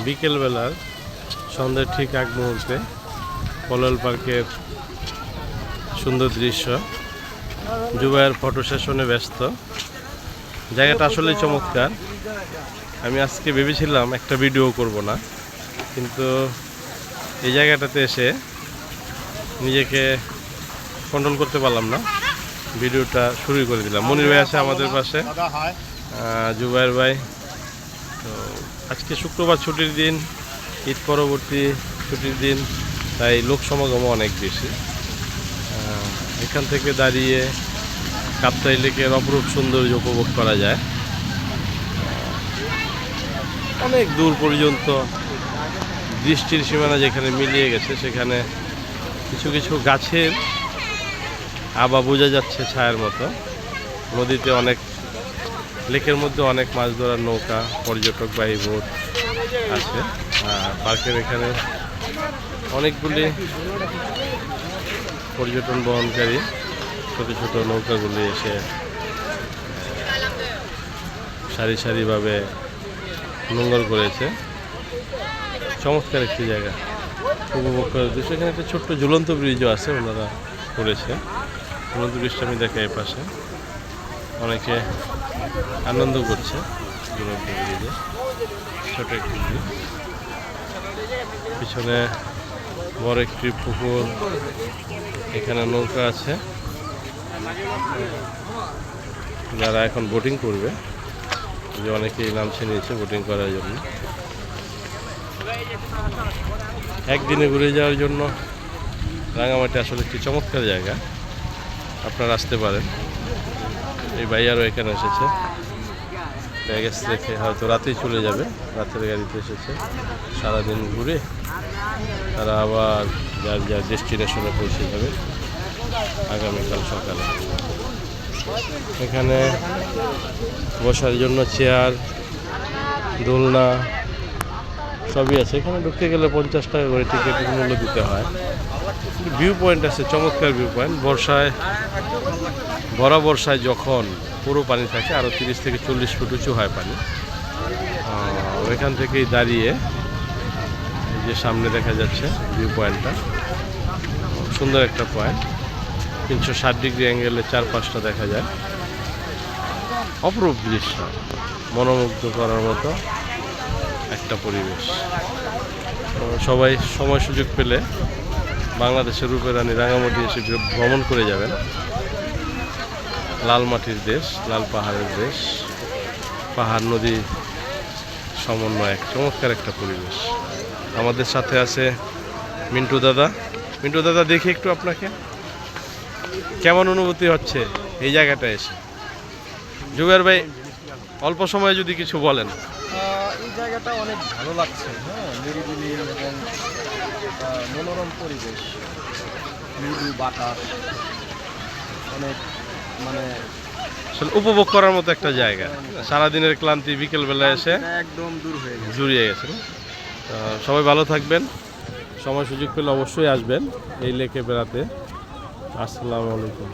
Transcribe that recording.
বিকেলবেলার সন্ধ্যার ঠিক আগ মুহূর্তে পলল পার্কের সুন্দর দৃশ্য। জুবায়ের ফটো সেশনে ব্যস্ত। জায়গাটা আসলে চমৎকার। আমি আজকে ভেবেছিলাম একটা ভিডিও করব না, কিন্তু এই জায়গাটাতে এসে নিজেকে কন্ট্রোল করতে পারলাম না, ভিডিওটা শুরু করে দিলাম। মনির ভাই আছে আমাদের পাশে, জুবায়ের ভাই। তো আজকে শুক্রবার ছুটির দিন, ঈদ পরবর্তী ছুটির দিন, তাই লোক সমাগম অনেক বেশি। এখান থেকে দাঁড়িয়ে কাপ্তাই লেকের অপরূপ সৌন্দর্য উপভোগ করা যায়। অনেক দূর পর্যন্ত দৃষ্টির সীমানা যেখানে মিলিয়ে গেছে, সেখানে কিছু কিছু গাছের আবা বোঝা যাচ্ছে ছায়ার মতো। নদীতে অনেক, লেকের মধ্যে অনেক মাছ ধরার নৌকা, পর্যটকবাহী বোট আছে। আর পার্কের এখানে অনেকগুলি পর্যটন বহনকারী ছোট ছোট নৌকাগুলি এসে সারি সারিভাবে নোঙর করেছে। চমৎকার একটি জায়গা উপভোগ করার উদ্দেশ্যে। এখানে একটা ছোট্ট ঝুলন্ত ব্রিজও আছে, ওনারা করেছে। ঝুলন্ত ব্রিজটা আমি দেখাই, এই পাশে অনেকে আনন্দ করছে। ঝুলন্ত ব্রিজে ছোট একটি ব্রিজ, পিছনে বড় একটি পুকুর, এখানে নৌকা আছে। যারা এখন বোটিং করবে, যে অনেকেই নামছে নিয়েছে বোটিং করার জন্য। একদিনে ঘুরে যাওয়ার জন্য রাঙামাটি আসলে একটি চমৎকার জায়গা, আপনারা আসতে পারেন। এই ভাইয়ারও এখানে এসেছে, ব্যাগেজ রেখে হয়তো রাতেই চলে যাবে, রাতের গাড়িতে এসেছে। সারাদিন ঘুরে তারা আবার যার যার ডেস্টিনেশনে পৌঁছে যাবে আগামীকাল সকালে। এখানে বসার জন্য চেয়ার, দোলনা সবই আছে। এখানে ঢুকতে গেলে 50 টাকা করে টিকিটের মূল্য দিতে হয়। ভিউ পয়েন্ট আছে, চমৎকার ভিউ পয়েন্ট। ভরা বর্ষায় যখন পুরো পানি থাকে, আরও 30 থেকে 40 ফুট উঁচু হয় পানি। এখান থেকেই দাঁড়িয়ে এই যে সামনে দেখা যাচ্ছে ভিউ পয়েন্টটা, সুন্দর একটা পয়েন্ট। 360 ডিগ্রি অ্যাঙ্গেলে চারপাশটা দেখা যায়। অপরূপ দৃশ্য, মনোমুগ্ধ করার মতো একটা পরিবেশ। সবাই সময় সুযোগ পেলে বাংলাদেশের রূপে রানী রাঙামাটি এসে ভ্রমণ করে যাবেন। লাল মাটির দেশ, লাল পাহাড়ের দেশ, পাহাড় নদী সমন্বয় এক চমৎকার একটা পরিবেশ। আমাদের সাথে আছে মিন্টু দাদা। মিন্টু দাদা, দেখি একটু আপনাকে, কেমন অনুভূতি হচ্ছে এই জায়গাটা এসে? জুবায়ের ভাই, অল্প সময়ে যদি কিছু বলেন। এই জায়গাটা অনেক ভালো লাগছে, হ্যাঁ, নিরিবিলি এবং মনোরম পরিবেশ, মৃদু বাতাস, অনেক মানে উপভোগ করার মতো একটা জায়গা। সারাদিনের ক্লান্তি বিকেলবেলায় এসে একদম দূর হয়ে গেছে, জুড়িয়ে গেছে। সবাই ভালো থাকবেন, সময় সুযোগ পেলে অবশ্যই আসবেন এই লেকে বেড়াতে। আসসালামু আলাইকুম।